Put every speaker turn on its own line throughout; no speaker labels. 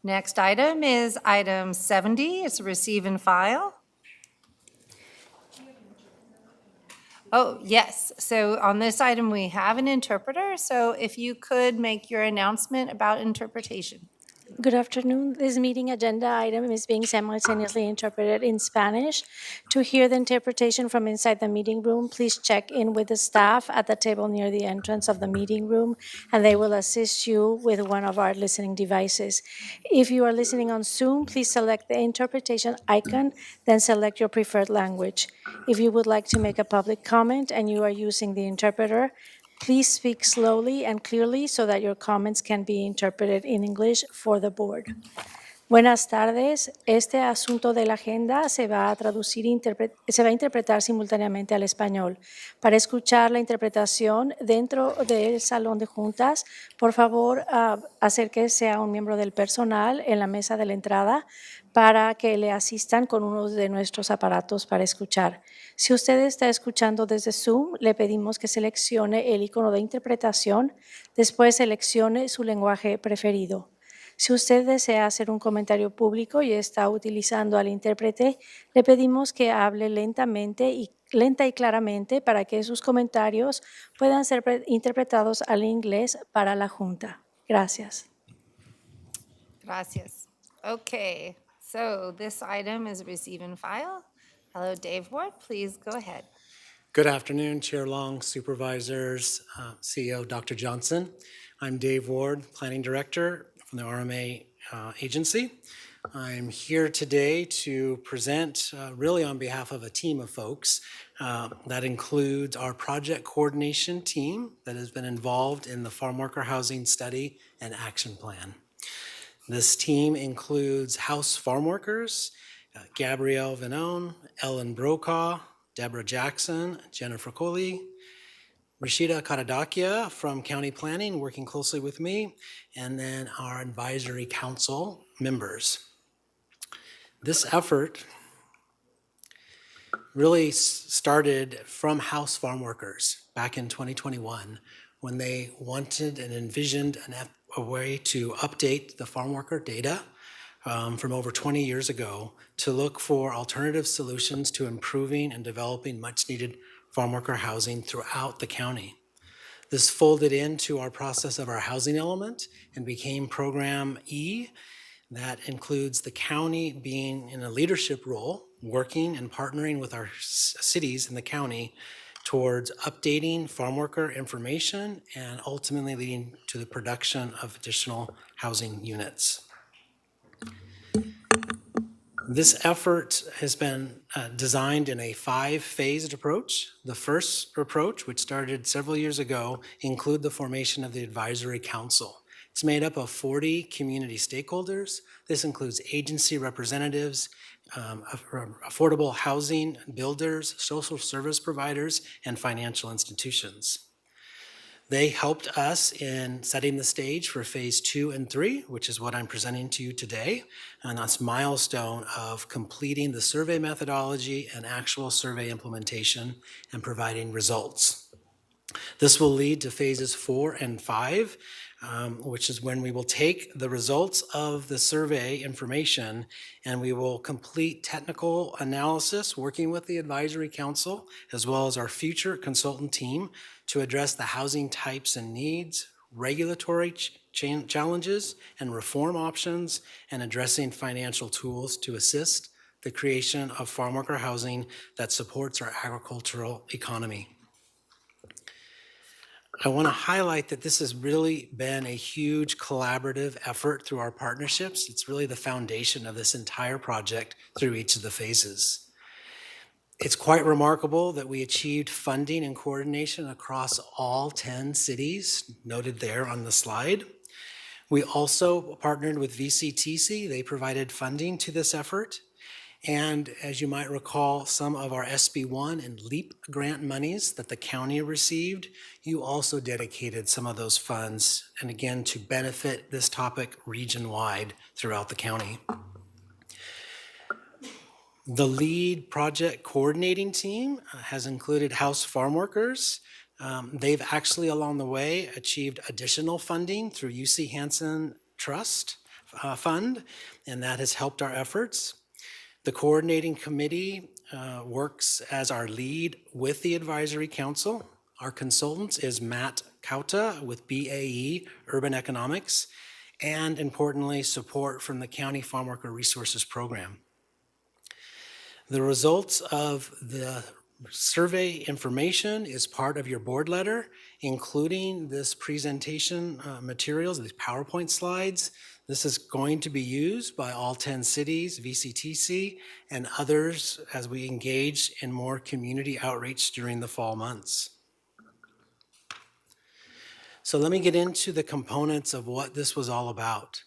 Next item is item 70. It's receive and file. Oh, yes. So on this item, we have an interpreter. So if you could make your announcement about interpretation.
Good afternoon. This meeting agenda item is being simultaneously interpreted in Spanish. To hear the interpretation from inside the meeting room, please check in with the staff at the table near the entrance of the meeting room, and they will assist you with one of our listening devices. If you are listening on Zoom, please select the interpretation icon, then select your preferred language. If you would like to make a public comment and you are using the interpreter, please speak slowly and clearly so that your comments can be interpreted in English for the board. Buenas tardes. Este asunto de la agenda se va a traducir se va a interpretar simultáneamente al español. Para escuchar la interpretación dentro del salón de juntas, por favor, acérquese a un miembro del personal en la mesa de la entrada para que le asistan con uno de nuestros aparatos para escuchar. Si usted está escuchando desde Zoom, le pedimos que seleccione el icono de interpretación, después seleccione su lenguaje preferido. Si usted desea hacer un comentario público y está utilizando al intérprete, le pedimos que hable lenta y claramente para que sus comentarios puedan ser interpretados al inglés para la Junta. Gracias.
Gracias. Okay, so this item is receive and file. Hello, Dave Ward. Please go ahead.
Good afternoon, Chair Long, Supervisors, CEO Dr. Johnson. I'm Dave Ward, Planning Director from the RMA agency. I'm here today to present really on behalf of a team of folks that includes our project coordination team that has been involved in the Farmworker Housing Study and Action Plan. This team includes House Farm Workers, Gabrielle Venone, Ellen Brokaw, Deborah Jackson, Jennifer Coley, Rashida Katadakia from County Planning working closely with me, and then our advisory council members. This effort really started from House Farm Workers back in 2021 when they wanted and envisioned a way to update the farm worker data from over 20 years ago to look for alternative solutions to improving and developing much needed farm worker housing throughout the county. This folded into our process of our housing element and became Program E. That includes the county being in a leadership role, working and partnering with our cities in the county towards updating farm worker information and ultimately leading to the production of additional housing units. This effort has been designed in a 5-phased approach. The first approach, which started several years ago, include the formation of the Advisory Council. It's made up of 40 community stakeholders. This includes agency representatives, affordable housing builders, social service providers, and financial institutions. They helped us in setting the stage for phase 2 and 3, which is what I'm presenting to you today. And that's milestone of completing the survey methodology and actual survey implementation and providing results. This will lead to phases 4 and 5, which is when we will take the results of the survey information and we will complete technical analysis working with the advisory council as well as our future consultant team to address the housing types and needs, regulatory challenges and reform options, and addressing financial tools to assist the creation of farm worker housing that supports our agricultural economy. I want to highlight that this has really been a huge collaborative effort through our partnerships. It's really the foundation of this entire project through each of the phases. It's quite remarkable that we achieved funding and coordination across all 10 cities noted there on the slide. We also partnered with VCTC. They provided funding to this effort. And as you might recall, some of our SB1 and LEAP grant monies that the county received, you also dedicated some of those funds, and again, to benefit this topic region-wide throughout the county. The lead project coordinating team has included House Farm Workers. They've actually, along the way, achieved additional funding through UC Hansen Trust fund, and that has helped our efforts. The coordinating committee works as our lead with the advisory council. Our consultant is Matt Kauta with BAE Urban Economics, and importantly, support from the County Farmworker Resources Program. The results of the survey information is part of your board letter, including this presentation materials, these PowerPoint slides. This is going to be used by all 10 cities, VCTC, and others as we engage in more community outreach during the fall months. So let me get into the components of what this was all about.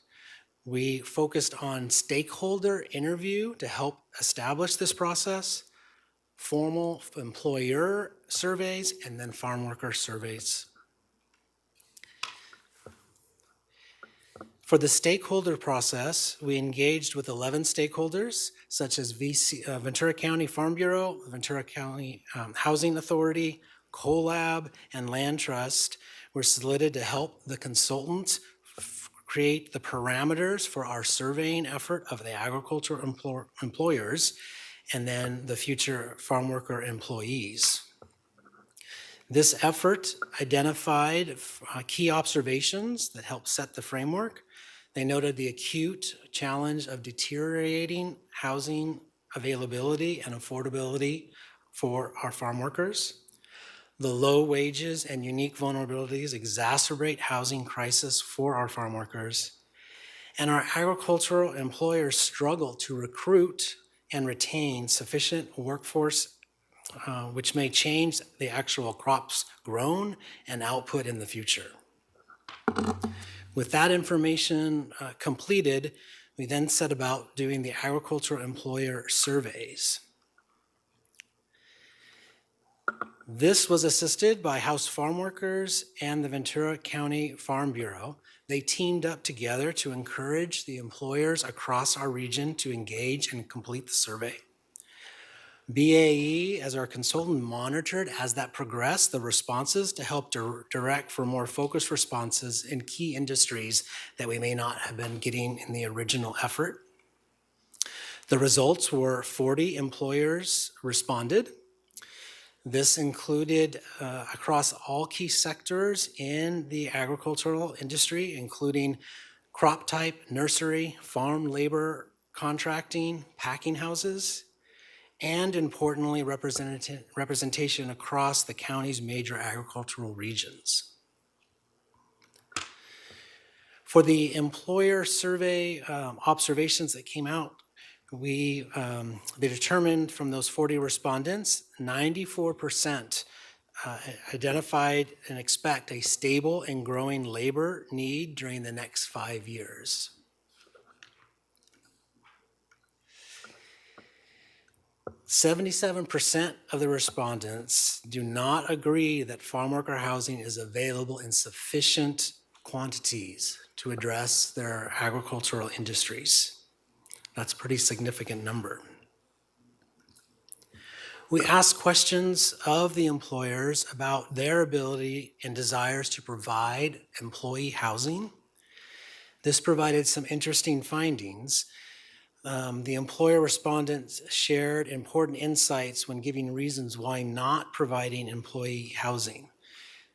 We focused on stakeholder interview to help establish this process, formal employer surveys, and then farm worker surveys. For the stakeholder process, we engaged with 11 stakeholders, such as Ventura County Farm Bureau, Ventura County Housing Authority, CoLab, and Land Trust were selected to help the consultant create the parameters for our surveying effort of the agricultural employers and then the future farm worker employees. This effort identified key observations that helped set the framework. They noted the acute challenge of deteriorating housing availability and affordability for our farm workers. The low wages and unique vulnerabilities exacerbate housing crisis for our farm workers. And our agricultural employers struggle to recruit and retain sufficient workforce, which may change the actual crops grown and output in the future. With that information completed, we then set about doing the agricultural employer surveys. This was assisted by House Farm Workers and the Ventura County Farm Bureau. They teamed up together to encourage the employers across our region to engage and complete the survey. BAE, as our consultant, monitored as that progressed the responses to help direct for more focused responses in key industries that we may not have been getting in the original effort. The results were 40 employers responded. This included across all key sectors in the agricultural industry, including crop type, nursery, farm labor, contracting, packing houses, and importantly, representation across the county's major agricultural regions. For the employer survey observations that came out, they determined from those 40 respondents, 94% identified and expect a stable and growing labor need during the next 5 years. "77% of the respondents do not agree that farm worker housing is available in sufficient quantities to address their agricultural industries." That's a pretty significant number. We asked questions of the employers about their ability and desires to provide employee housing. This provided some interesting findings. The employer respondents shared important insights when giving reasons why not providing employee housing.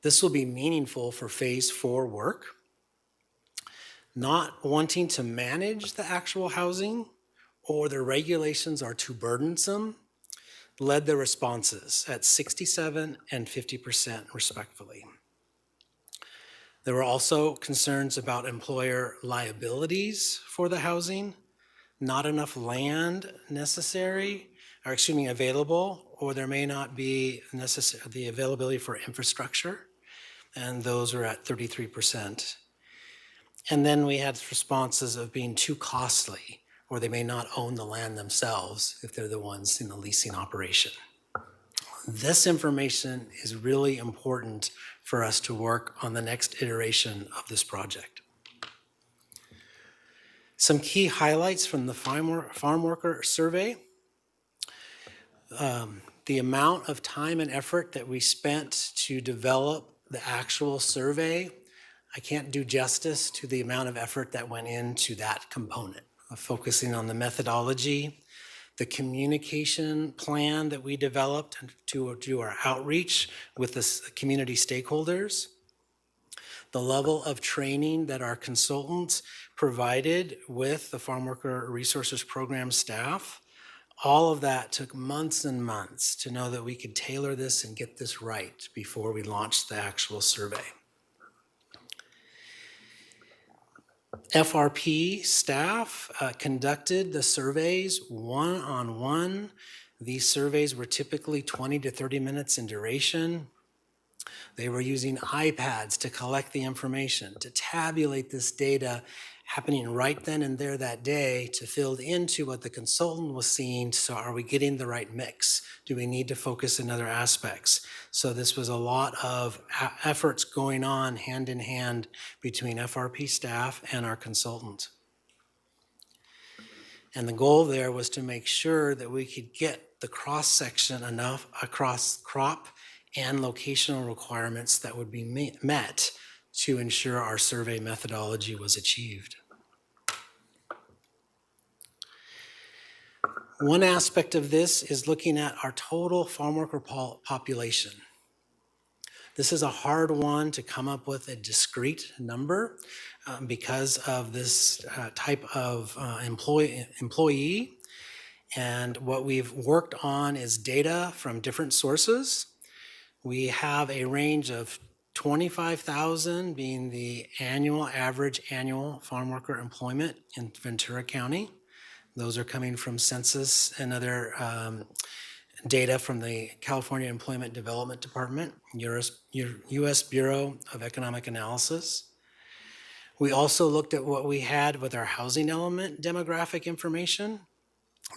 This will be meaningful for phase 4 work. Not wanting to manage the actual housing or the regulations are too burdensome led the responses at 67% and 50% respectively. There were also concerns about employer liabilities for the housing, not enough land available, or there may not be the availability for infrastructure, and those are at 33%. And then we had responses of being too costly, or they may not own the land themselves if they're the ones in the leasing operation. This information is really important for us to work on the next iteration of this project. Some key highlights from the farm worker survey. The amount of time and effort that we spent to develop the actual survey, I can't do justice to the amount of effort that went into that component of focusing on the methodology, the communication plan that we developed to do our outreach with the community stakeholders, the level of training that our consultants provided with the Farmworker Resources Program staff. All of that took months and months to know that we could tailor this and get this right before we launched the actual survey. FRP staff conducted the surveys one-on-one. These surveys were typically 20 to 30 minutes in duration. They were using iPads to collect the information, to tabulate this data happening right then and there that day to fill into what the consultant was seeing. So are we getting the right mix? Do we need to focus in other aspects? So this was a lot of efforts going on hand in hand between FRP staff and our consultant. And the goal there was to make sure that we could get the cross-section enough across crop and locational requirements that would be met to ensure our survey methodology was achieved. One aspect of this is looking at our total farm worker population. This is a hard one to come up with a discrete number because of this type of employee. And what we've worked on is data from different sources. We have a range of 25,000 being the average annual farm worker employment in Ventura County. Those are coming from census and other data from the California Employment Development Department, U.S. Bureau of Economic Analysis. We also looked at what we had with our housing element demographic information.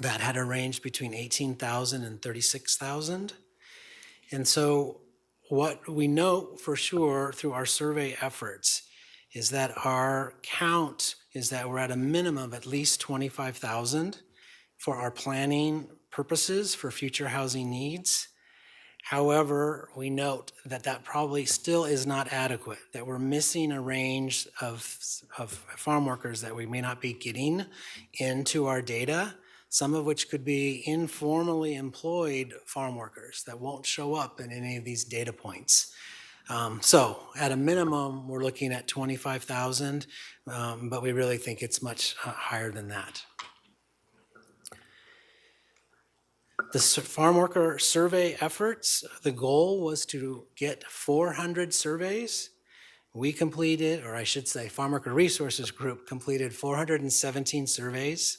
That had a range between 18,000 and 36,000. And so what we know for sure through our survey efforts is that our count is that we're at a minimum of at least 25,000 for our planning purposes for future housing needs. However, we note that that probably still is not adequate, that we're missing a range of farm workers that we may not be getting into our data, some of which could be informally employed farm workers that won't show up in any of these data points. So at a minimum, we're looking at 25,000, but we really think it's much higher than that. The farm worker survey efforts, the goal was to get 400 surveys. We completed, or I should say Farm Worker Resources Group completed 417 surveys.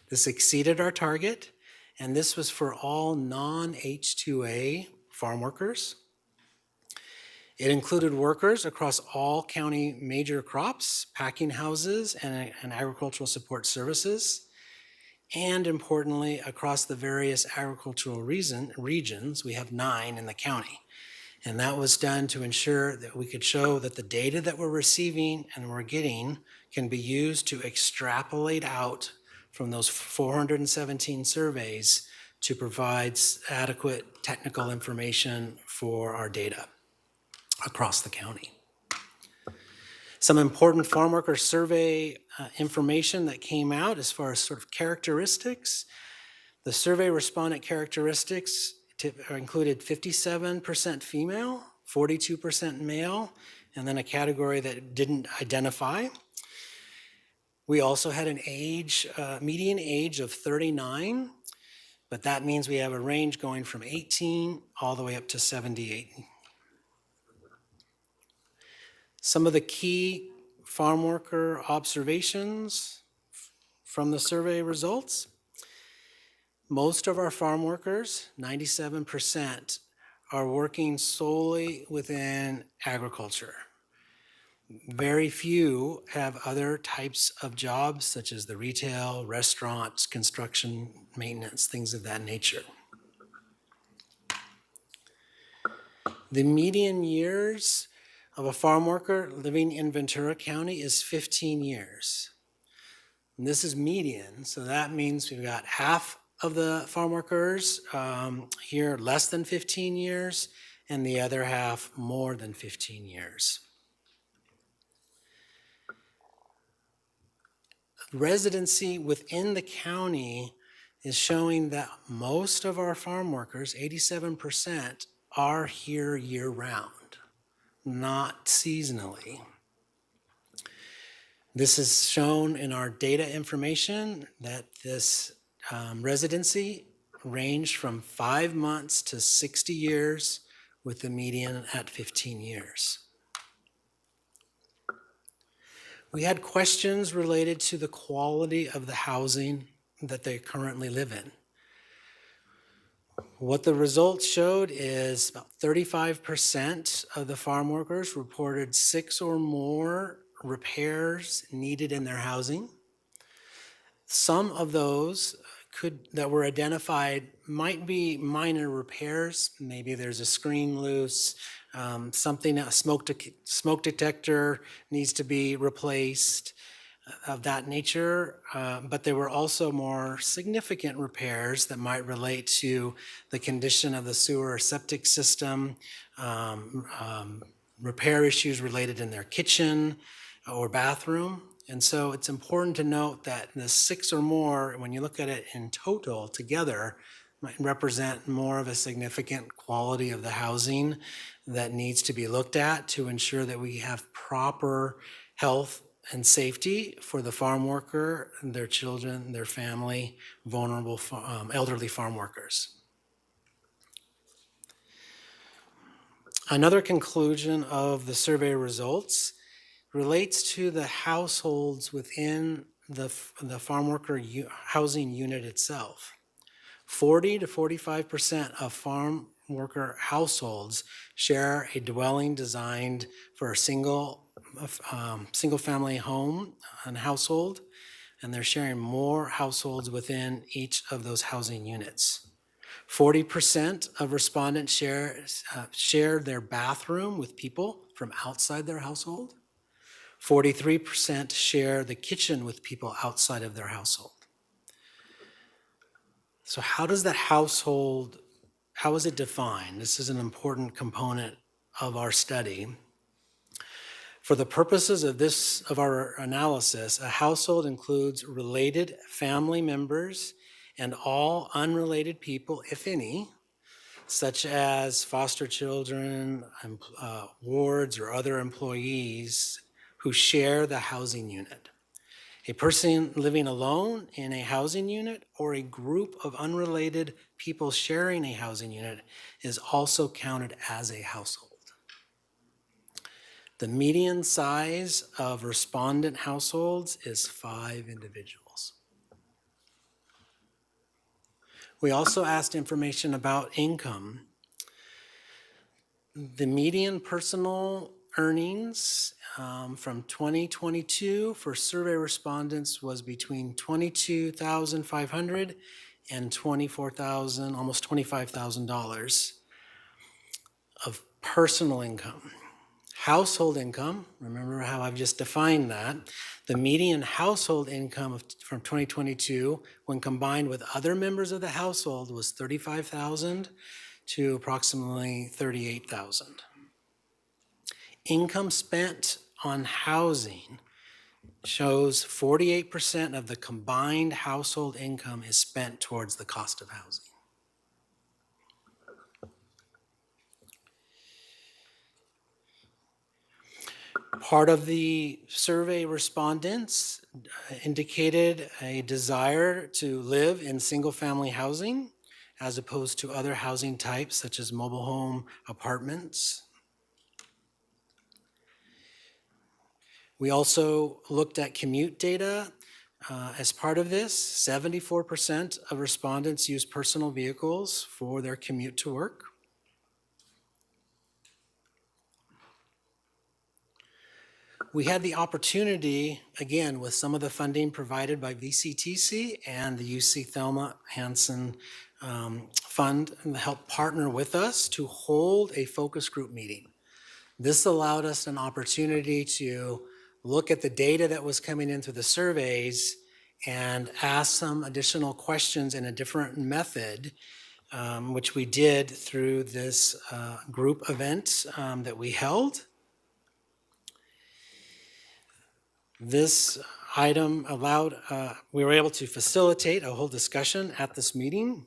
This exceeded our target, and this was for all non-H2A farm workers. It included workers across all county major crops, packing houses, and agricultural support services. And importantly, across the various agricultural regions, we have 9 in the county. And that was done to ensure that we could show that the data that we're receiving and we're getting can be used to extrapolate out from those 417 surveys to provide adequate technical information for our data across the county. Some important farm worker survey information that came out as far as sort of characteristics. The survey respondent characteristics included 57% female, 42% male, and then a category that didn't identify. We also had an median age of 39, but that means we have a range going from 18 all the way up to 78. Some of the key farm worker observations from the survey results. Most of our farm workers, 97%, are working solely within agriculture. Very few have other types of jobs such as the retail, restaurants, construction, maintenance, things of that nature. The median years of a farm worker living in Ventura County is 15 years. And this is median, so that means we've got half of the farm workers here less than 15 years, and the other half more than 15 years. Residency within the county is showing that most of our farm workers, 87%, are here year-round, not seasonally. This is shown in our data information that this residency ranged from 5 months to 60 years, with the median at 15 years. We had questions related to the quality of the housing that they currently live in. What the results showed is about 35% of the farm workers reported 6 or more repairs needed in their housing. Some of those that were identified might be minor repairs. Maybe there's a screen loose, a smoke detector needs to be replaced, of that nature. But there were also more significant repairs that might relate to the condition of the sewer or septic system, repair issues related in their kitchen or bathroom. And so it's important to note that the 6 or more, when you look at it in total together, might represent more of a significant quality of the housing that needs to be looked at to ensure that we have proper health and safety for the farm worker, their children, their family, vulnerable elderly farm workers. Another conclusion of the survey results relates to the households within the farm worker housing unit itself. 40 to 45% of farm worker households share a dwelling designed for a single family home and household, and they're sharing more households within each of those housing units. 40% of respondents share their bathroom with people from outside their household. 43% share the kitchen with people outside of their household. So how does that household, how is it defined? This is an important component of our study. For the purposes of our analysis, a household includes related family members and all unrelated people, if any, such as foster children, wards, or other employees who share the housing unit. A person living alone in a housing unit or a group of unrelated people sharing a housing unit is also counted as a household. The median size of respondent households is 5 individuals. We also asked information about income. The median personal earnings from 2022 for survey respondents was between $22,500 and $24,000, almost $25,000 of personal income. Household income, remember how I've just defined that, the median household income from 2022 when combined with other members of the household was $35,000 to approximately $38,000. Income spent on housing shows 48% of the combined household income is spent towards the cost of housing. Part of the survey respondents indicated a desire to live in single-family housing as opposed to other housing types such as mobile home apartments. We also looked at commute data. As part of this, 74% of respondents use personal vehicles for their commute to work. We had the opportunity, again, with some of the funding provided by VCTC and the UC Thelma Hansen Fund, and help partner with us to hold a focus group meeting. This allowed us an opportunity to look at the data that was coming in through the surveys and ask some additional questions in a different method, which we did through this group event that we held. This item allowed, we were able to facilitate a whole discussion at this meeting.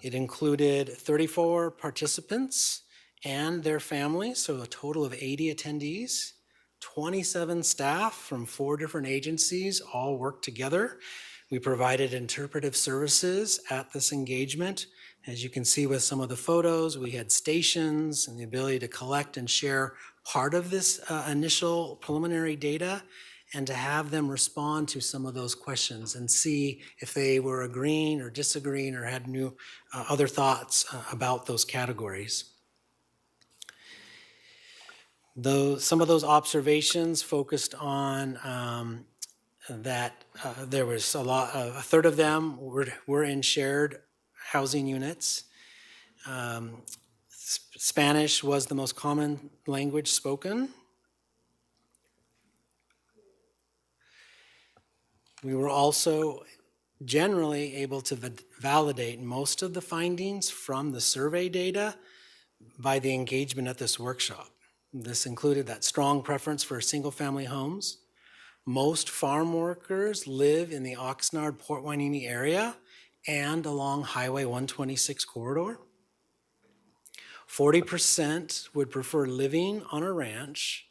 It included 34 participants and their families, so a total of 80 attendees. 27 staff from 4 different agencies all worked together. We provided interpretive services at this engagement. As you can see with some of the photos, we had stations and the ability to collect and share part of this initial preliminary data and to have them respond to some of those questions and see if they were agreeing or disagreeing or had new other thoughts about those categories. Some of those observations focused on that there was a third of them were in shared housing units. Spanish was the most common language spoken. We were also generally able to validate most of the findings from the survey data by the engagement at this workshop. This included that strong preference for single-family homes. Most farm workers live in the Oxnard-Port Hueneme area and along Highway 126 corridor. 40% would prefer living on a ranch.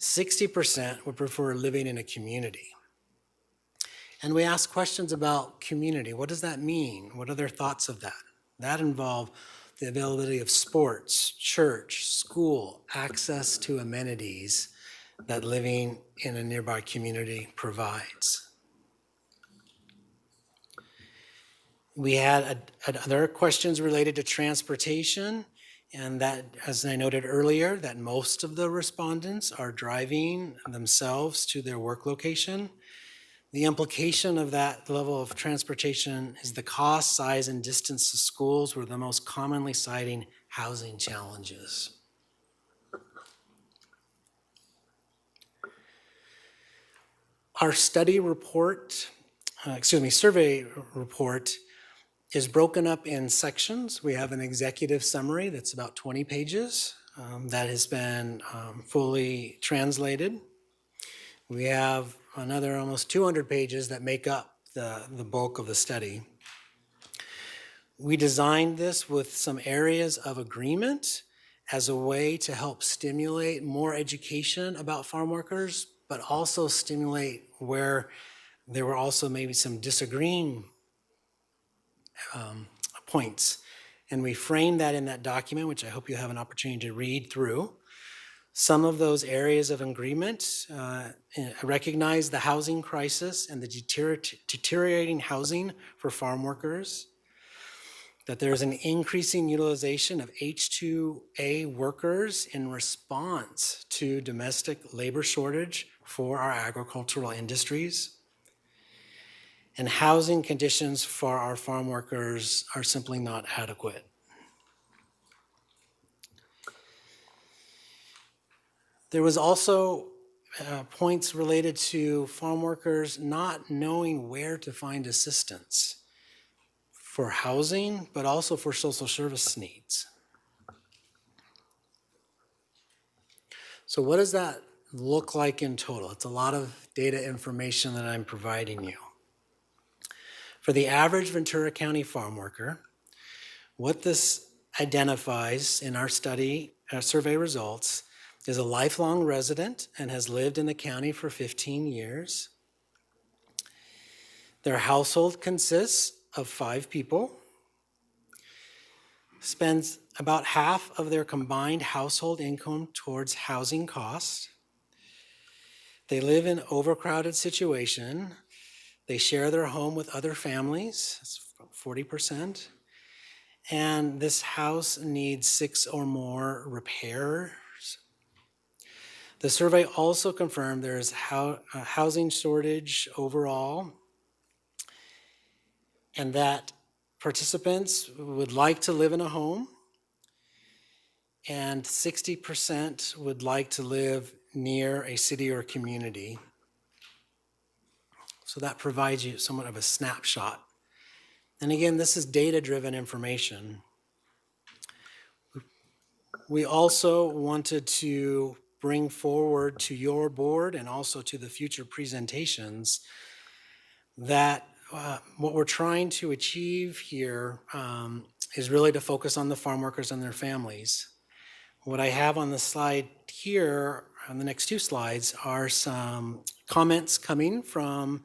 60% would prefer living in a community. And we asked questions about community. What does that mean? What are their thoughts of that? That involved the availability of sports, church, school, access to amenities that living in a nearby community provides. We had other questions related to transportation, and that, as I noted earlier, that most of the respondents are driving themselves to their work location. The implication of that level of transportation is the cost, size, and distance to schools were the most commonly citing housing challenges. Our survey report is broken up in sections. We have an executive summary that's about 20 pages that has been fully translated. We have another almost 200 pages that make up the bulk of the study. We designed this with some areas of agreement as a way to help stimulate more education about farm workers, but also stimulate where there were also maybe some disagreeing points. And we framed that in that document, which I hope you have an opportunity to read through. Some of those areas of agreement recognize the housing crisis and the deteriorating housing for farm workers, that there's an increasing utilization of H-2A workers in response to domestic labor shortage for our agricultural industries, and housing conditions for our farm workers are simply not adequate. There was also points related to farm workers not knowing where to find assistance for housing, but also for social service needs. So what does that look like in total? It's a lot of data information that I'm providing you. For the average Ventura County farm worker, what this identifies in our study, survey results, is a lifelong resident and has lived in the county for 15 years. Their household consists of 5 people, spends about half of their combined household income towards housing costs. They live in an overcrowded situation. They share their home with other families, that's 40%. And this house needs 6 or more repairs. The survey also confirmed there is a housing shortage overall, and that participants would like to live in a home, and 60% would like to live near a city or community. So that provides you somewhat of a snapshot. And again, this is data-driven information. We also wanted to bring forward to your board and also to the future presentations that what we're trying to achieve here is really to focus on the farm workers and their families. What I have on the slide here, on the next two slides, are some comments coming from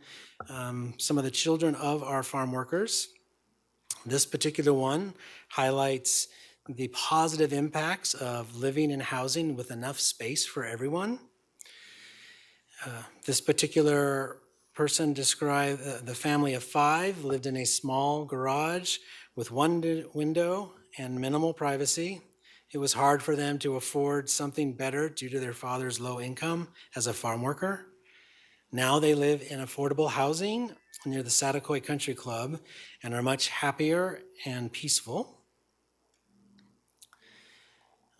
some of the children of our farm workers. This particular one highlights the positive impacts of living in housing with enough space for everyone. This particular person described the family of 5 lived in a small garage with one window and minimal privacy. It was hard for them to afford something better due to their father's low income as a farm worker. Now they live in affordable housing near the Satakoy Country Club and are much happier and peaceful.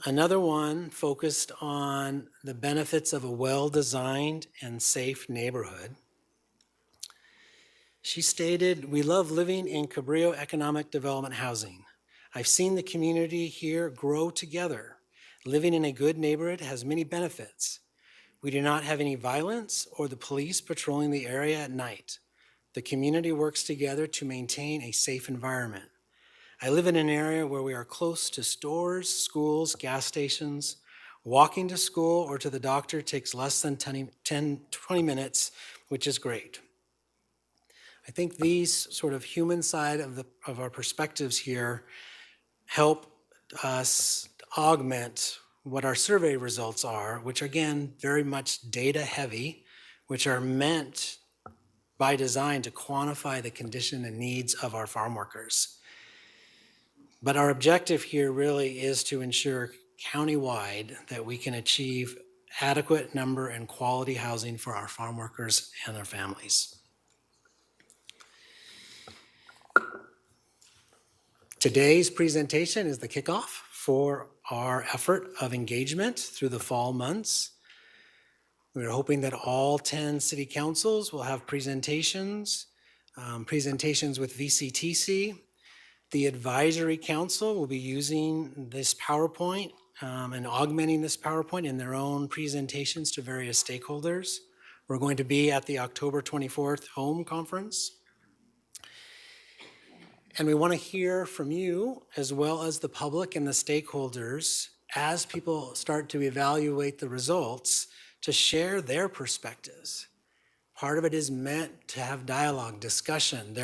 Another one focused on the benefits of a well-designed and safe neighborhood. She stated, "We love living in Cabrillo Economic Development Housing. I've seen the community here grow together. Living in a good neighborhood has many benefits. We do not have any violence or the police patrolling the area at night. The community works together to maintain a safe environment. I live in an area where we are close to stores, schools, gas stations. Walking to school or to the doctor takes less than 20 minutes, which is great." I think these sort of human side of our perspectives here help us augment what our survey results are, which again, very much data heavy, which are meant by design to quantify the condition and needs of our farm workers. But our objective here really is to ensure countywide that we can achieve adequate number and quality housing for our farm workers and their families. Today's presentation is the kickoff for our effort of engagement through the fall months. We're hoping that all 10 city councils will have presentations with VCTC. The advisory council will be using this PowerPoint and augmenting this PowerPoint in their own presentations to various stakeholders. We're going to be at the October 24th home conference. And we want to hear from you as well as the public and the stakeholders as people start to evaluate the results to share their perspectives. Part of it is meant to have dialogue, discussion,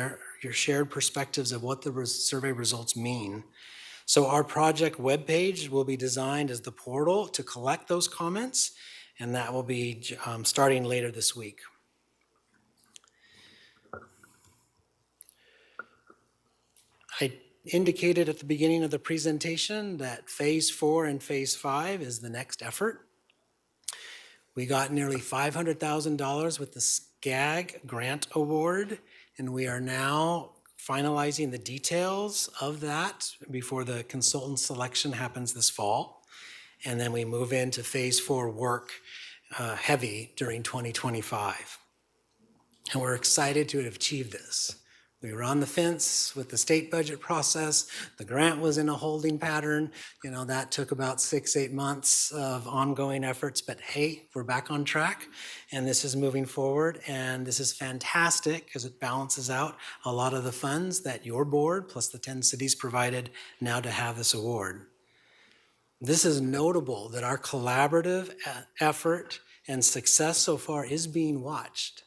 your shared perspectives of what the survey results mean. So our project webpage will be designed as the portal to collect those comments, and that will be starting later this week. I indicated at the beginning of the presentation that phase 4 and phase 5 is the next effort. We got nearly $500,000 with the SCAG grant award, and we are now finalizing the details of that before the consultant selection happens this fall. And then we move into phase 4 work heavy during 2025. And we're excited to have achieved this. We were on the fence with the state budget process. The grant was in a holding pattern. That took about 6-8 months of ongoing efforts, but hey, we're back on track and this is moving forward. And this is fantastic because it balances out a lot of the funds that your board plus the 10 cities provided now to have this award. This is notable that our collaborative effort and success so far is being watched.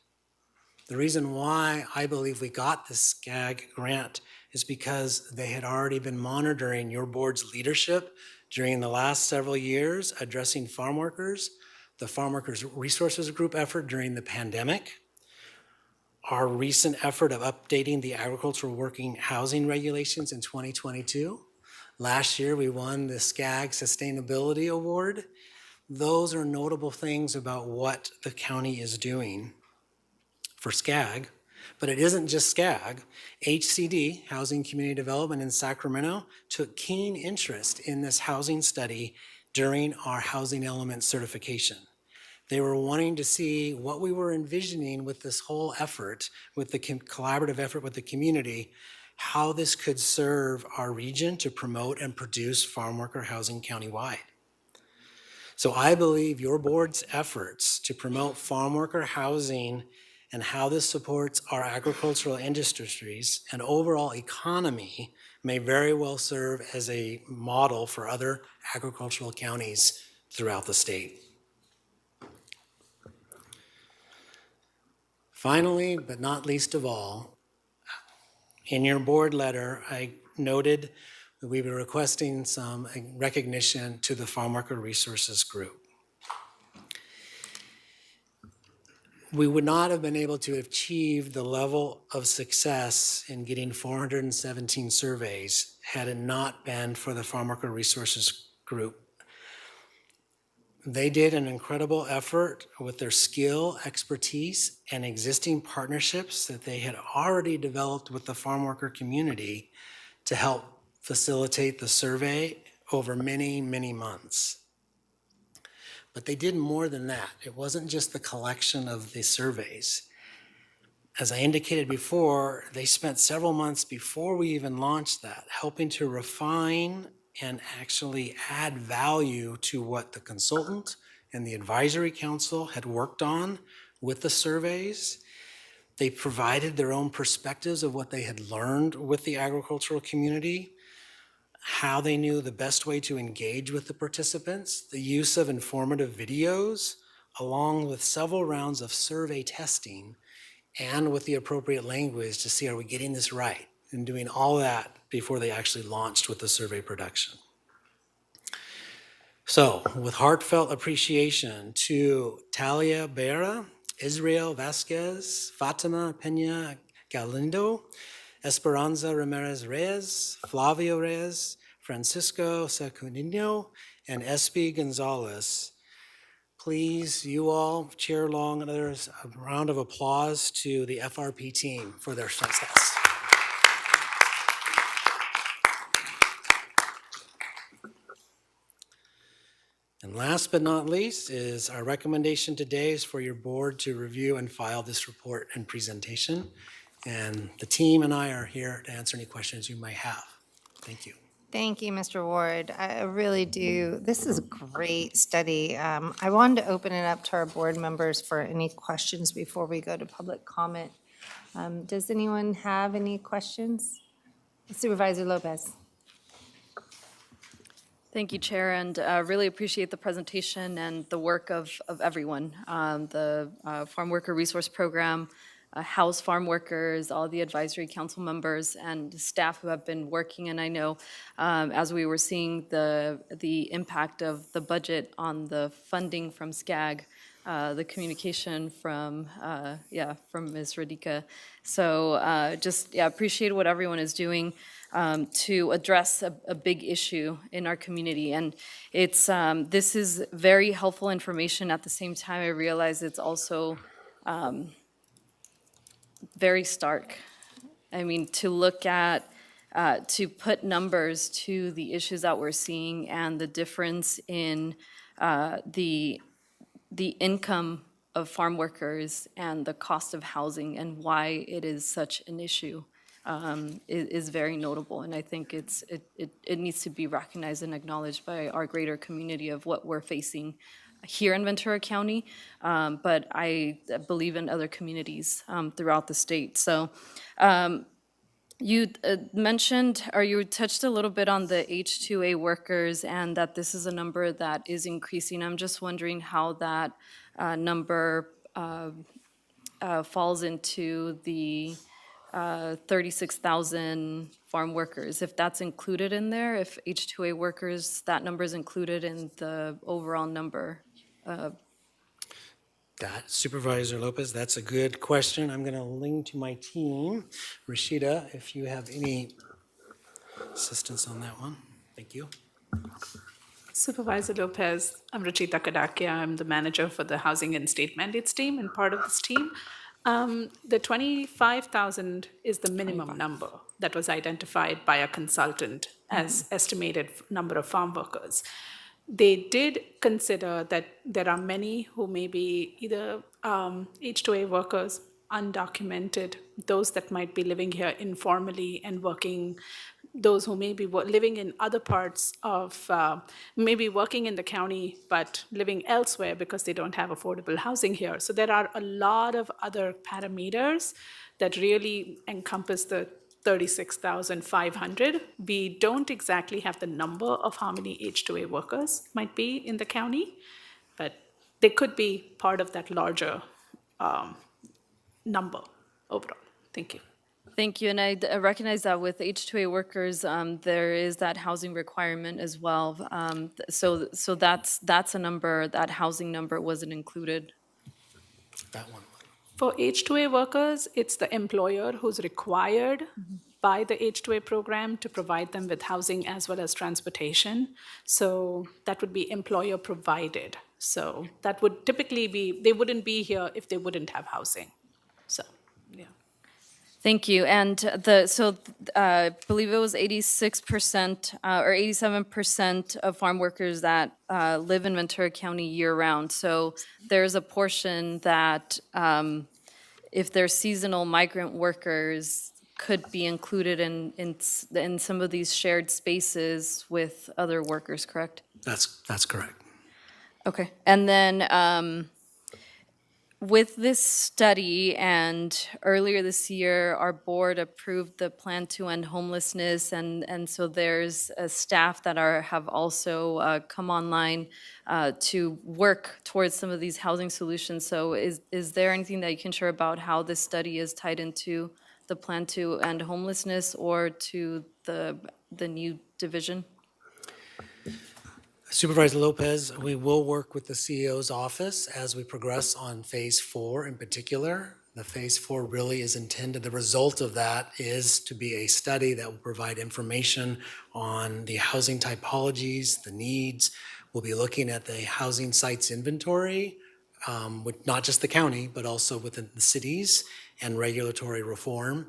The reason why I believe we got this SCAG grant is because they had already been monitoring your board's leadership during the last several years, addressing farm workers, the Farm Workers Resources Group effort during the pandemic, our recent effort of updating the agricultural working housing regulations in 2022. Last year, we won the SCAG Sustainability Award. Those are notable things about what the county is doing for SCAG, but it isn't just SCAG. HCD, Housing Community Development in Sacramento, took keen interest in this housing study during our housing element certification. They were wanting to see what we were envisioning with this whole effort, with the collaborative effort with the community, how this could serve our region to promote and produce farm worker housing countywide. So I believe your board's efforts to promote farm worker housing and how this supports our agricultural industries and overall economy may very well serve as a model for other agricultural counties throughout the state. Finally, but not least of all, in your board letter, I noted that we were requesting some recognition to the Farmworker Resources Group. We would not have been able to achieve the level of success in getting 417 surveys had it not been for the Farmworker Resources Group. They did an incredible effort with their skill, expertise, and existing partnerships that they had already developed with the farm worker community to help facilitate the survey over many, many months. But they did more than that. It wasn't just the collection of the surveys. As I indicated before, they spent several months before we even launched that, helping to refine and actually add value to what the consultant and the advisory council had worked on with the surveys. They provided their own perspectives of what they had learned with the agricultural community, how they knew the best way to engage with the participants, the use of informative videos, along with several rounds of survey testing, and with the appropriate language to see, are we getting this right? And doing all that before they actually launched with the survey production. So, with heartfelt appreciation to Talia Beira, Israel Vasquez, Fatima Pena Galindo, Esperanza Ramirez Reyes, Flavio Reyes, Francisco Secundino, and Espi Gonzalez. Please, you all, Chair Long and others, a round of applause to the FRP team for their success. And last but not least is our recommendation today is for your board to review and file this report and presentation. And the team and I are here to answer any questions you may have. Thank you.
Thank you, Mr. Ward. I really do. This is a great study. I wanted to open it up to our board members for any questions before we go to public comment. Does anyone have any questions? Supervisor Lopez.
Thank you, Chair, and really appreciate the presentation and the work of everyone. The Farm Worker Resource Program, House Farm Workers, all the advisory council members and staff who have been working. And I know as we were seeing the impact of the budget on the funding from SCAG, the communication from Ms. Radika. So just appreciate what everyone is doing to address a big issue in our community. And it's this is very helpful information. At the same time, I realize it's also very stark. I mean, to look at, to put numbers to the issues that we're seeing and the difference in the income of farm workers and the cost of housing and why it is such an issue is very notable. And I think it needs to be recognized and acknowledged by our greater community of what we're facing here in Ventura County, but I believe in other communities throughout the state. So you mentioned, or you touched a little bit on the H-2A workers and that this is a number that is increasing. I'm just wondering how that number falls into the 36,000 farm workers, if that's included in there, if H-2A workers, that number is included in the overall number.
That, Supervisor Lopez, that's a good question. I'm going to lean to my team. Rashida, if you have any assistance on that one. Thank you.
Supervisor Lopez, I'm Rachita Kadakia. I'm the manager for the Housing and State Mandates team and part of this team. The 25,000 is the minimum number that was identified by a consultant as estimated number of farm workers. They did consider that there are many who may be either H-2A workers, undocumented, those that might be living here informally and working those who may be living in other parts of, maybe working in the county, but living elsewhere because they don't have affordable housing here. So there are a lot of other parameters that really encompass the 36,500. We don't exactly have the number of how many H-2A workers might be in the county, but they could be part of that larger number overall. Thank you.
Thank you, and I recognize that with H-2A workers, there is that housing requirement as well. So that's a number, that housing number wasn't included.
That one.
For H-2A workers, it's the employer who's required by the H-2A program to provide them with housing as well as transportation. So that would be employer provided. So that would typically be, they wouldn't be here if they wouldn't have housing. So, yeah.
Thank you. And I believe it was 86% or 87% of farm workers that live in Ventura County year-round. So there's a portion that if they're seasonal migrant workers could be included in some of these shared spaces with other workers, correct?
That's correct.
Okay. And then with this study, and earlier this year, our board approved the plan to end homelessness, and so there's staff that have also come online to work towards some of these housing solutions. So is there anything that you can share about how this study is tied into the plan to end homelessness or to the new division?
Supervisor Lopez, we will work with the CEO's office as we progress on Phase 4 in particular. The Phase 4 really is intended, the result of that is to be a study that will provide information on the housing typologies, the needs. We'll be looking at the housing sites inventory, with not just the county, but also within the cities, and regulatory reform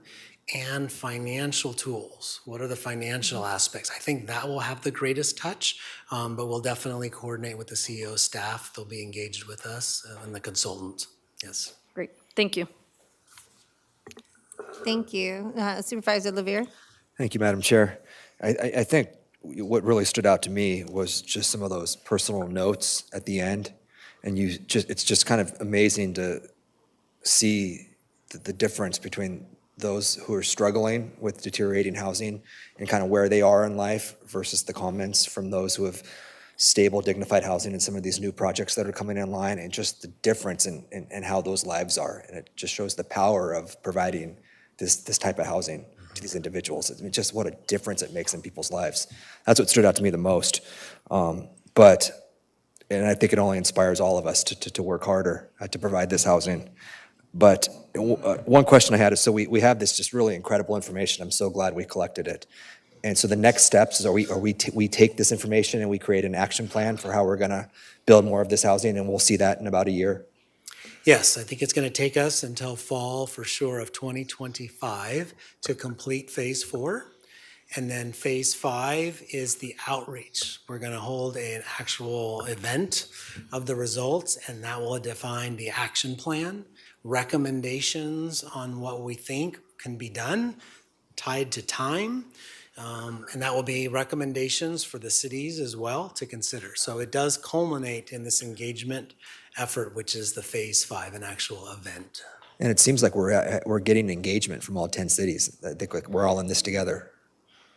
and financial tools. What are the financial aspects? I think that will have the greatest touch, but we'll definitely coordinate with the CEO's staff. They'll be engaged with us and the consultant. Yes.
Great. Thank you.
Thank you. Supervisor Levere?
Thank you, Madam Chair. I think what really stood out to me was just some of those personal notes at the end. And it's just kind of amazing to see the difference between those who are struggling with deteriorating housing and kind of where they are in life versus the comments from those who have stable, dignified housing in some of these new projects that are coming in line, and just the difference in how those lives are. And it just shows the power of providing this type of housing to these individuals. I mean, just what a difference it makes in people's lives. That's what stood out to me the most. And I think it only inspires all of us to work harder to provide this housing. But one question I had is, so we have this just really incredible information. I'm so glad we collected it. And so the next steps is, we take this information and we create an action plan for how we're gonna build more of this housing, and we'll see that in about a year?
Yes, I think it's going to take us until fall for sure of 2025 to complete Phase 4. And then Phase 5 is the outreach. We're going to hold an actual event of the results, and that will define the action plan, recommendations on what we think can be done, tied to time. And that will be recommendations for the cities as well to consider. So it does culminate in this engagement effort, which is the Phase 5, an actual event.
And it seems like we're getting engagement from all 10 cities. I think like we're all in this together.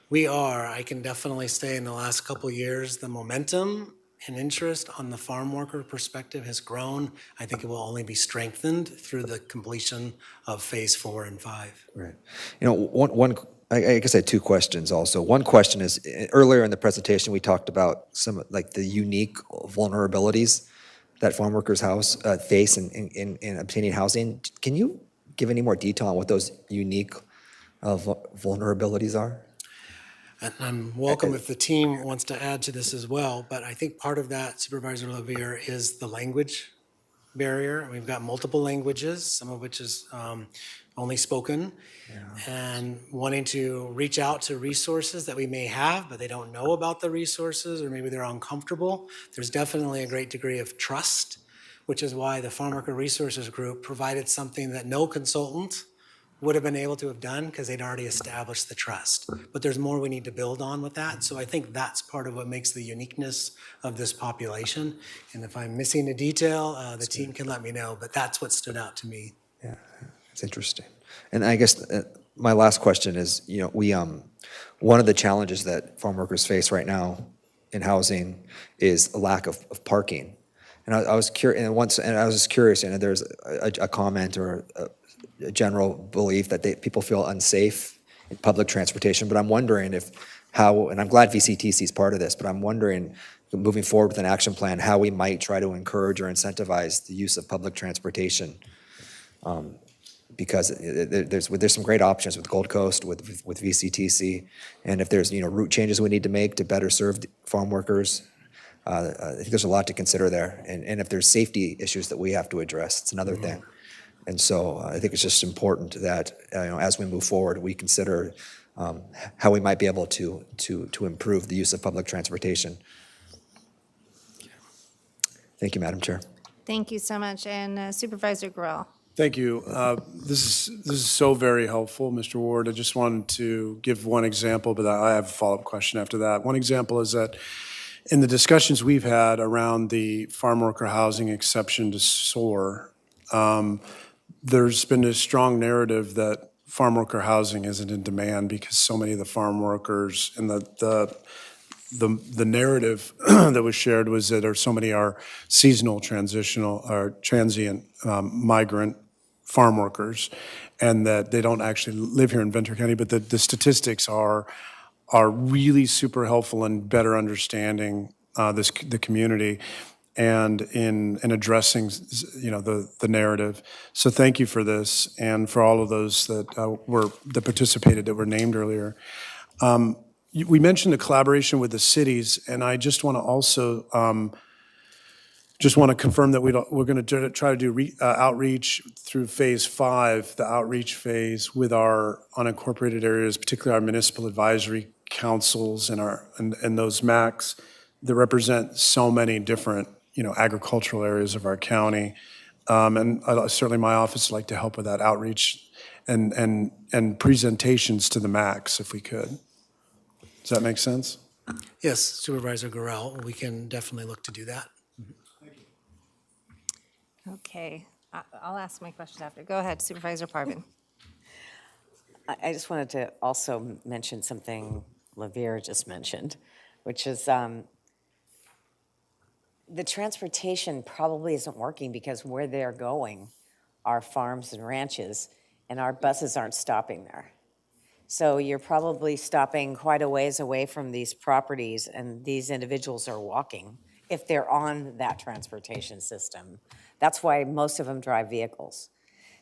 We are. I can definitely say in the last couple of years, the momentum and interest on the farm worker perspective has grown. I think it will only be strengthened through the completion of Phase 4 and 5.
Right. You know, I guess I had two questions also. One question is, earlier in the presentation, we talked about some like the unique vulnerabilities that farm workers face in obtaining housing. Can you give any more detail on what those unique vulnerabilities are?
And I'm welcome if the team wants to add to this as well, but I think part of that, Supervisor Levere, is the language barrier. We've got multiple languages, some of which is only spoken, and wanting to reach out to resources that we may have, but they don't know about the resources, or maybe they're uncomfortable. There's definitely a great degree of trust, which is why the Farmworker Resources Group provided something that no consultant would have been able to have done because they'd already established the trust. But there's more we need to build on with that. So I think that's part of what makes the uniqueness of this population. And if I'm missing a detail, the team can let me know, but that's what stood out to me.
It's interesting. And I guess my last question is, we, one of the challenges that farm workers face right now in housing is a lack of parking. And I was curious, and I was just curious, there's a comment or a general belief that people feel unsafe in public transportation, but I'm wondering and I'm glad VCTC is part of this, but I'm wondering, moving forward with an action plan, how we might try to encourage or incentivize the use of public transportation. Because there's some great options with Gold Coast, with VCTC, and if there's route changes we need to make to better serve farm workers, I think there's a lot to consider there. And if there's safety issues that we have to address, it's another thing. And so I think it's just important that as we move forward, we consider how we might be able to improve the use of public transportation. Thank you, Madam Chair.
Thank you so much. And Supervisor Grill.
Thank you. This is so very helpful, Mr. Ward. I just wanted to give one example, but I have a follow-up question after that. One example is that in the discussions we've had around the farm worker housing exception to SOAR, there's been a strong narrative that farm worker housing isn't in demand because so many of the farm workers and the narrative that was shared was that so many are seasonal, transitional, or transient migrant farm workers, and that they don't actually live here in Ventura County. But the statistics are really super helpful in better understanding the community and in addressing the narrative. So thank you for this, and for all of those that participated that were named earlier. We mentioned the collaboration with the cities, and I just want to also confirm that we're going to try to do outreach through phase 5, the outreach phase with our unincorporated areas, particularly our municipal advisory councils and those MACs that represent so many different agricultural areas of our county. And certainly my office would like to help with that outreach and presentations to the MACs if we could. Does that make sense?
Yes, Supervisor Gorell, we can definitely look to do that.
Okay, I'll ask my question after. Go ahead, Supervisor Parvin.
I just wanted to also mention something LaVere just mentioned, which is the transportation probably isn't working because where they're going are farms and ranches, and our buses aren't stopping there. So you're probably stopping quite a ways away from these properties, and these individuals are walking if they're on that transportation system. That's why most of them drive vehicles.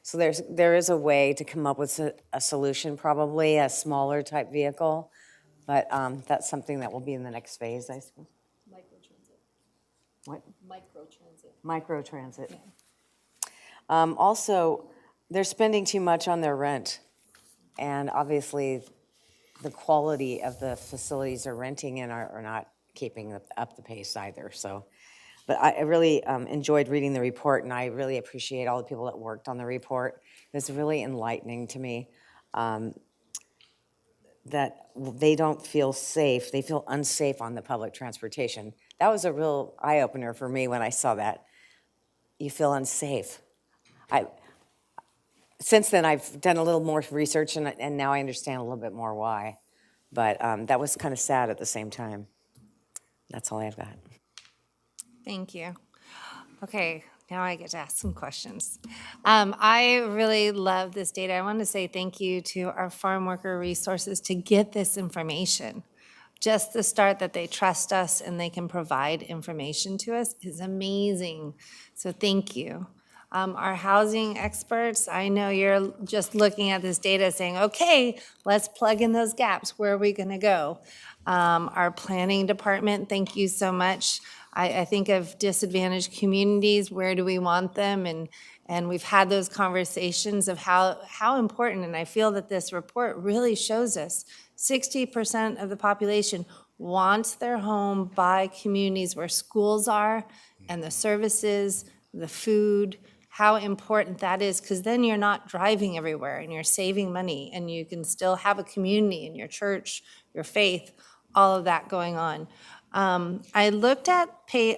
So there is a way to come up with a solution, probably a smaller type vehicle, but that's something that will be in the next phase, I suppose.
Microtransit.
What?
Microtransit.
Microtransit. Also, they're spending too much on their rent. And obviously, the quality of the facilities they're renting in are not keeping up the pace either. So, but I really enjoyed reading the report, and I really appreciate all the people that worked on the report. It was really enlightening to me that they don't feel safe. They feel unsafe on the public transportation. That was a real eye-opener for me when I saw that. You feel unsafe. Since then, I've done a little more research, and now I understand a little bit more why. But that was kind of sad at the same time. That's all I've got.
Thank you. Okay, now I get to ask some questions. I really love this data. I want to say thank you to our farm worker resources to get this information. Just the start that they trust us and they can provide information to us is amazing. So thank you. Our housing experts, I know you're just looking at this data saying, okay, let's plug in those gaps. Where are we going to go? Our planning department, thank you so much. I think of disadvantaged communities, where do we want them? And we've had those conversations of how important, and I feel that this report really shows us 60% of the population wants their home by communities where schools are and the services, the food, how important that is, because then you're not driving everywhere and you're saving money and you can still have a community in your church, your faith, all of that going on. I looked at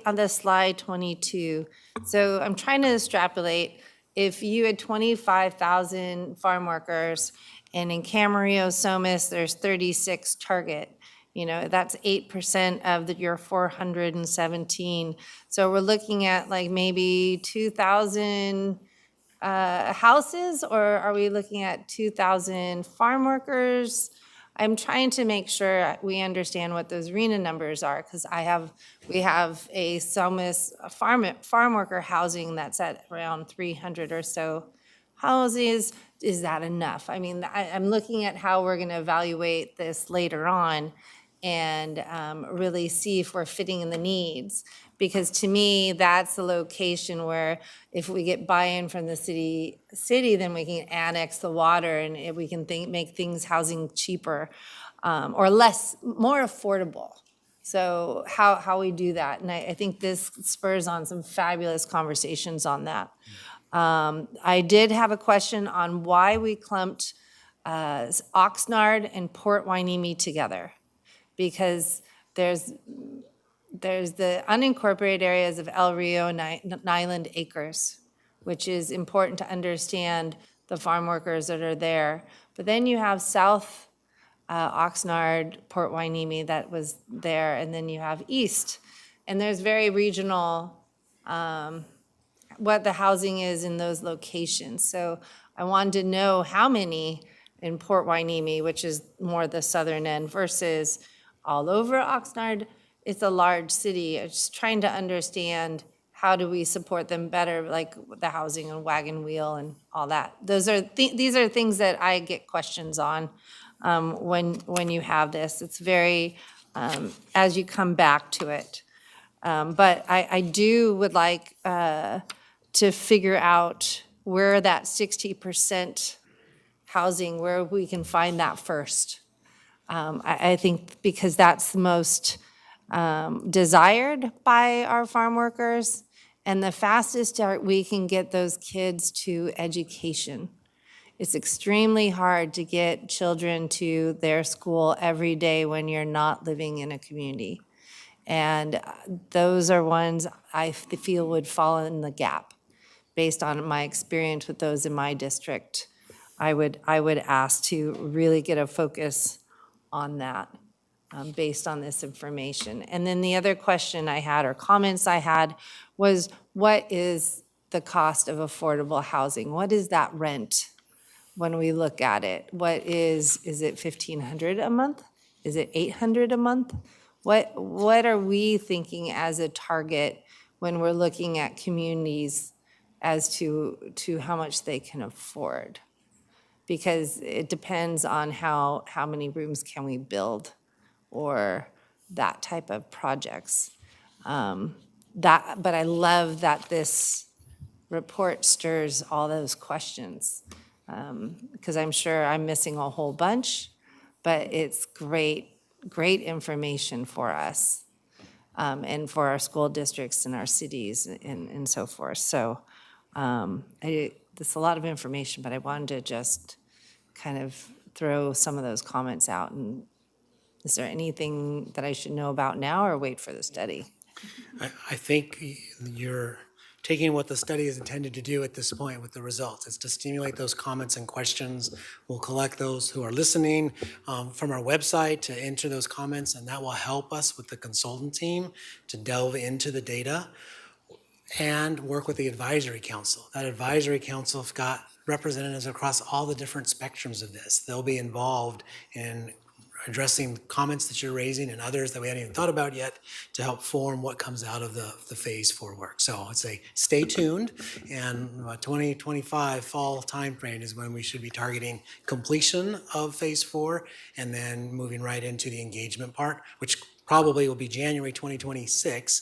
on the slide 22, so I'm trying to extrapolate. If you had 25,000 farm workers, and in Camarillo, Somis, there's 36 target, that's 8% of your 417. So we're looking at like maybe 2,000 houses, or are we looking at 2,000 farm workers? I'm trying to make sure we understand what those RENA numbers are, because we have a Somis farm worker housing that's at around 300 or so houses. Is that enough? I mean, I'm looking at how we're going to evaluate this later on and really see if we're fitting in the needs. Because to me, that's the location where if we get buy-in from the city, then we can annex the water and we can make things housing cheaper or more affordable. So how we do that, and I think this spurs on some fabulous conversations on that. I did have a question on why we clumped Oxnard and Port Hueneme together, because there's the unincorporated areas of El Rio and Nyland Acres, which is important to understand the farm workers that are there. But then you have South Oxnard, Port Hueneme that was there, and then you have East. And there's very regional what the housing is in those locations. So I wanted to know how many in Port Hueneme, which is more the southern end, versus all over Oxnard. It's a large city. I'm just trying to understand how do we support them better, like the housing and wagon wheel and all that. These are things that I get questions on when you have this. It's very, as you come back to it. But I would like to figure out where that 60% housing, where we can find that first. I think because that's the most desired by our farm workers, and the fastest we can get those kids to education. It's extremely hard to get children to their school every day when you're not living in a community. And those are ones I feel would fall in the gap. Based on my experience with those in my district, I would ask to really get a focus on that based on this information. And then the other question I had, or comments I had, was what is the cost of affordable housing? What is that rent when we look at it? What is it $1,500 a month? Is it $800 a month? What are we thinking as a target when we're looking at communities as to how much they can afford? Because it depends on how many rooms can we build or that type of projects. But I love that this report stirs all those questions, because I'm sure I'm missing a whole bunch, but it's great information for us and for our school districts and our cities and so forth. So it's a lot of information, but I wanted to just kind of throw some of those comments out. And is there anything that I should know about now or wait for the study?
I think you're taking what the study is intended to do at this point with the results. It's to stimulate those comments and questions. We'll collect those who are listening from our website to enter those comments, and that will help us with the consultant team to delve into the data and work with the advisory council. That advisory council have got representatives across all the different spectrums of this. They'll be involved in addressing comments that you're raising and others that we haven't even thought about yet to help form what comes out of the phase 4 work. So I'd say stay tuned, and 2025 fall timeframe is when we should be targeting completion of phase 4 and then moving right into the engagement part, which probably will be January 2026,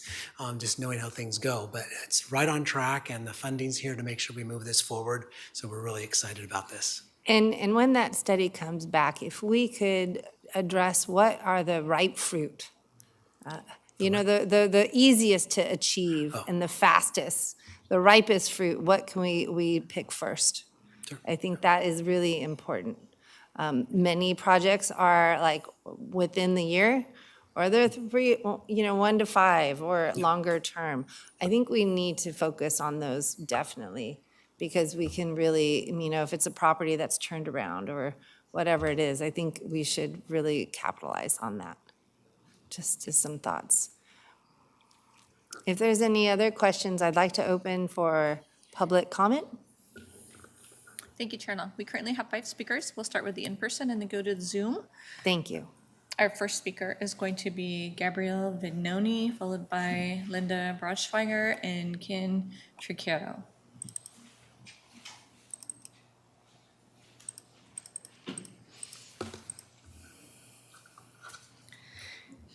just knowing how things go. But it's right on track, and the funding's here to make sure we move this forward. So we're really excited about this.
And when that study comes back, if we could address what are the ripe fruit, You know, the easiest to achieve and the fastest, the ripest fruit, what can we pick first? I think that is really important. Many projects are like within the year, or they're 1 to 5 or longer term. I think we need to focus on those definitely, because we can really, if it's a property that's turned around or whatever it is, I think we should really capitalize on that. Just some thoughts. If there's any other questions, I'd like to open for public comment.
Thank you, Chair Long. We currently have 5 speakers. We'll start with the in-person and then go to the Zoom.
Thank you.
Our first speaker is going to be Gabrielle Vignoni, followed by Linda Braunschweiger and Ken Tricchiero.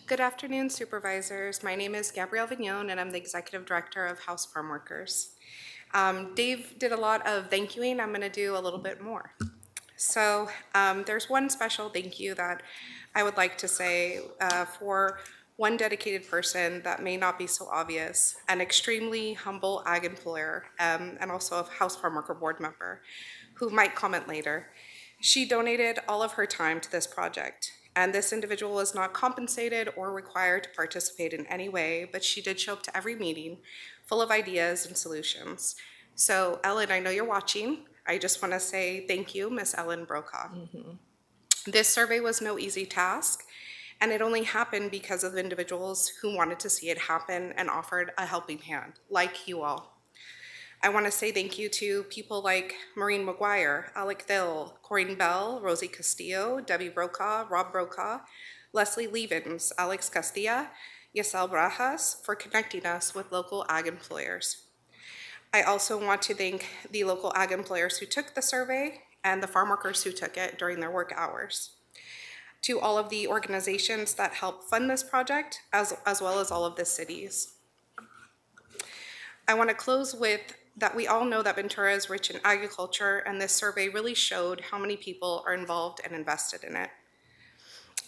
Good afternoon, Supervisors. My name is Gabrielle Vignon, and I'm the Executive Director of House Farmworkers. Dave did a lot of thank youing. I'm going to do a little bit more. So there's one special thank you that I would like to say for one dedicated person that may not be so obvious, an extremely humble ag employer, and also a House Farmworker board member who might comment later. She donated all of her time to this project. And this individual is not compensated or required to participate in any way, but she did show up to every meeting full of ideas and solutions. So Ellen, I know you're watching. I just want to say thank you, Miss Ellen Brokaw. This survey was no easy task, and it only happened because of individuals who wanted to see it happen and offered a helping hand, like you all. I want to say thank you to people like Maureen McGuire, Alec Thill, Corinne Bell, Rosie Castillo, Debbie Brokaw, Rob Brokaw, Leslie Levens, Alex Castilla, Yasel Brajas for connecting us with local ag employers. I also want to thank the local ag employers who took the survey and the farm workers who took it during their work hours. To all of the organizations that help fund this project, as well as all of the cities. I want to close with that we all know that Ventura is rich in agriculture, and this survey really showed how many people are involved and invested in it.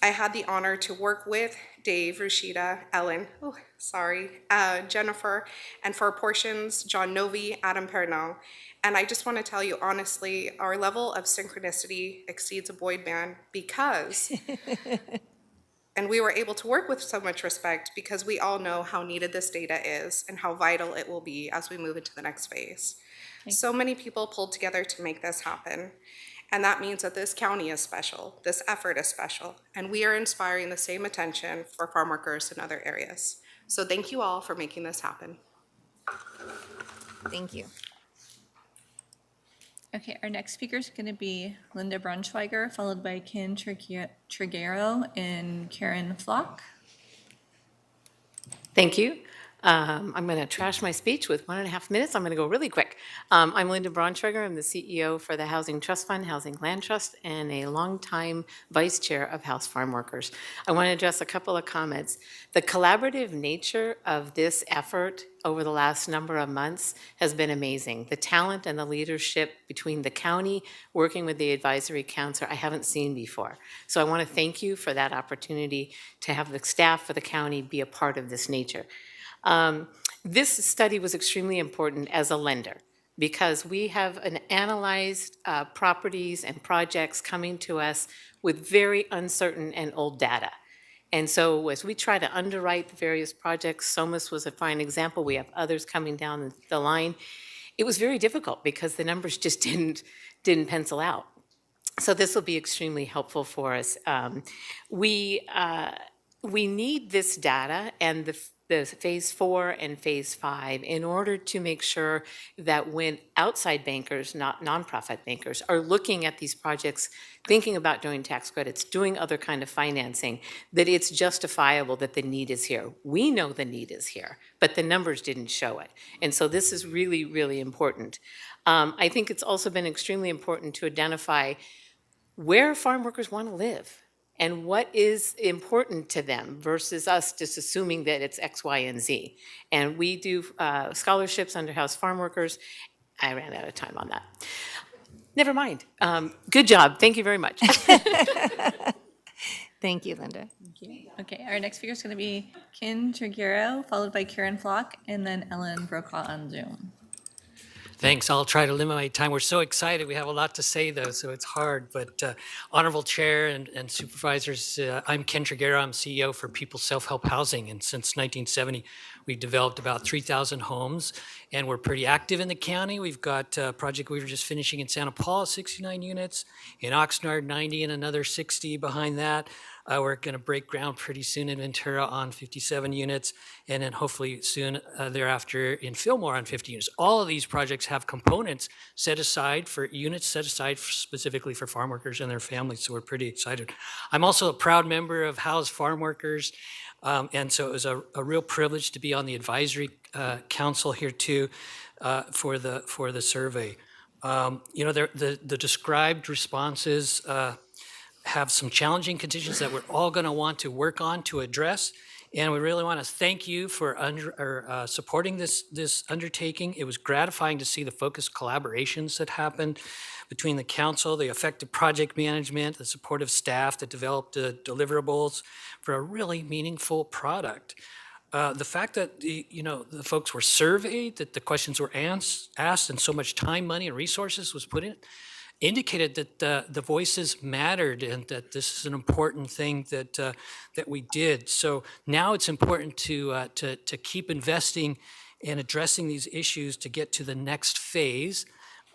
I had the honor to work with Dave, Rashida, Ellen, Jennifer, and for portions, John Novi, Adam Pernell. And I just want to tell you honestly, our level of synchronicity exceeds a Boyd man because and we were able to work with so much respect because we all know how needed this data is and how vital it will be as we move into the next phase. So many people pulled together to make this happen. And that means that this county is special, this effort is special, and we are inspiring the same attention for farm workers in other areas. So thank you all for making this happen.
Thank you.
Okay, our next speaker is going to be Linda Braunschweiger, followed by Ken Triguero and Karen Flock.
Thank you. I'm going to trash my speech with 1.5 minutes. I'm going to go really quick. I'm Linda Braunschweiger. I'm the CEO for the Housing Trust Fund, Housing Land Trust, and a longtime vice chair of House Farm Workers. I want to address a couple of comments. The collaborative nature of this effort over the last number of months has been amazing. The talent and the leadership between the county working with the advisory council I haven't seen before. So I want to thank you for that opportunity to have the staff for the county be a part of this nature. This study was extremely important as a lender because we have analyzed properties and projects coming to us with very uncertain and old data. And so as we try to underwrite the various projects, Somas was a fine example. We have others coming down the line. It was very difficult because the numbers just didn't pencil out. So this will be extremely helpful for us. We need this data and the phase 4 and phase 5 in order to make sure that when outside bankers, not nonprofit bankers, are looking at these projects, thinking about doing tax credits, doing other kind of financing, that it's justifiable that the need is here. We know the need is here, but the numbers didn't show it. And so this is really, really important. I think it's also been extremely important to identify where farm workers want to live and what is important to them versus us just assuming that it's X, Y, and Z. And we do scholarships under House Farm Workers. I ran out of time on that. Never mind. Good job. Thank you very much.
Thank you, Linda.
Okay, our next speaker is going to be Ken Triguero, followed by Karen Flock, and then Ellen Brokaw on Zoom.
Thanks. I'll try to limit my time. We're so excited. We have a lot to say, though, so it's hard. But Honorable Chair and Supervisors, I'm Ken Triguero. I'm CEO for People Self-Help Housing. And since 1970, we've developed about 3,000 homes. And we're pretty active in the county. We've got a project we were just finishing in Santa Paula, 69 units. In Oxnard, 90, and another 60 behind that. We're going to break ground pretty soon in Ventura on 57 units, and then hopefully soon thereafter in Fillmore on 50 units. All of these projects have components set aside for units set aside specifically for farm workers and their families, so we're pretty excited. I'm also a proud member of House Farm Workers, and so it was a real privilege to be on the advisory council here too for the survey. The described responses have some challenging conditions that we're all going to want to work on to address. And we really want to thank you for supporting this undertaking. It was gratifying to see the focused collaborations that happened between the council, the effective project management, the supportive staff that developed the deliverables for a really meaningful product. The fact that the folks were surveyed, that the questions were asked, and so much time, money, and resources was put in, indicated that the voices mattered and that this is an important thing that we did. So now it's important to keep investing in addressing these issues to get to the next phase,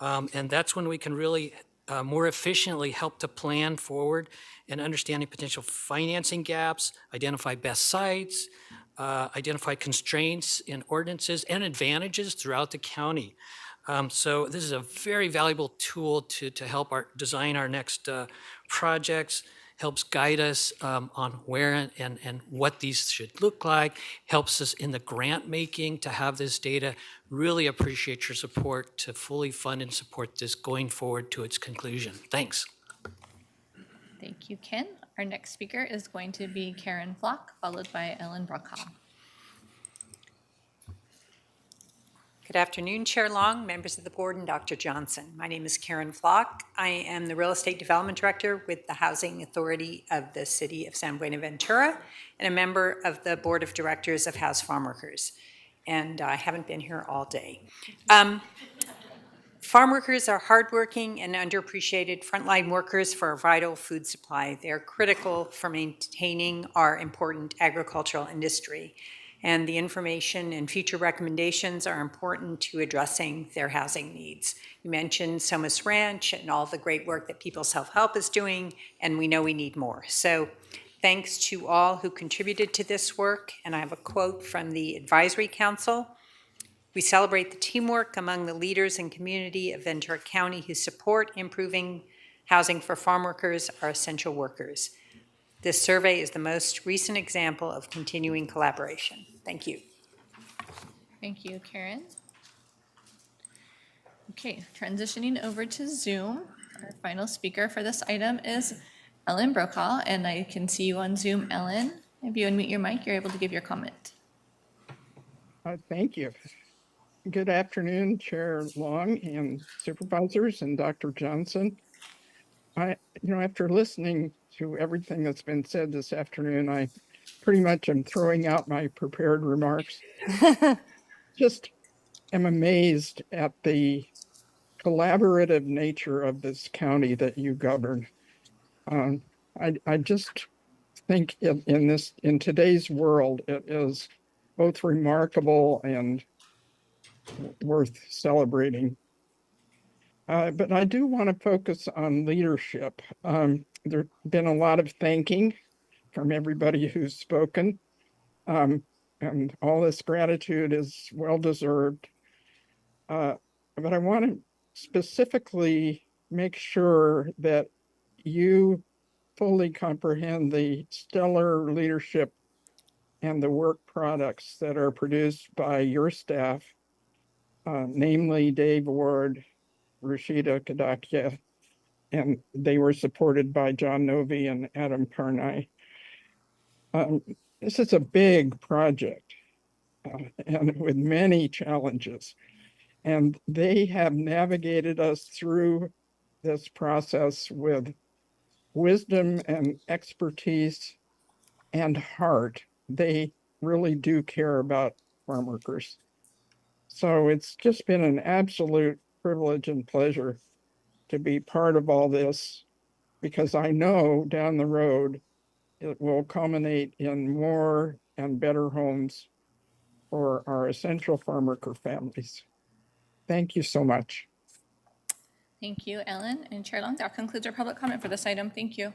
and that's when we can really more efficiently help to plan forward and understanding potential financing gaps, identify best sites, identify constraints in ordinances and advantages throughout the county. So this is a very valuable tool to help design our next projects, helps guide us on where and what these should look like, helps us in the grant making to have this data. Really appreciate your support to fully fund and support this going forward to its conclusion. Thanks.
Thank you, Ken. Our next speaker is going to be Karen Flock, followed by Ellen Brokaw.
Good afternoon, Chair Long, members of the board, and Dr. Johnson. My name is Karen Flock. I am the Real Estate Development Director with the Housing Authority of the City of San Buenaventura and a member of the Board of Directors of House Farmworkers. And I haven't been here all day. Farm workers are hardworking and underappreciated frontline workers for our vital food supply. They're critical for maintaining our important agricultural industry. And the information and future recommendations are important to addressing their housing needs. You mentioned Somas Ranch and all the great work that People Self-Help is doing, and we know we need more. So thanks to all who contributed to this work, and I have a quote from the Advisory Council. We celebrate the teamwork among the leaders and community of Ventura County who support improving housing for farm workers, our essential workers. This survey is the most recent example of continuing collaboration. Thank you.
Thank you, Karen. Okay, transitioning over to Zoom. Our final speaker for this item is Ellen Brokaw, and I can see you on Zoom, Ellen. If you unmute your mic, you're able to give your comment.
Thank you. Good afternoon, Chair Long and supervisors and Dr. Johnson. After listening to everything that's been said this afternoon, I pretty much am throwing out my prepared remarks. Just am amazed at the collaborative nature of this county that you govern. I just think in today's world, it is both remarkable and worth celebrating. But I do want to focus on leadership. There's been a lot of thanking from everybody who's spoken, and all this gratitude is well-deserved. But I want to specifically make sure that you fully comprehend the stellar leadership and the work products that are produced by your staff, namely Dave Ward, Rashida Kadakia, and they were supported by John Novi and Adam Parnay. This is a big project and with many challenges, and they have navigated us through this process with wisdom and expertise and heart. They really do care about farm workers. So it's just been an absolute privilege and pleasure to be part of all this, because I know down the road it will culminate in more and better homes for our essential farm worker families. Thank you so much.
Thank you, Ellen and Chair Long. That concludes our public comment for this item. Thank you.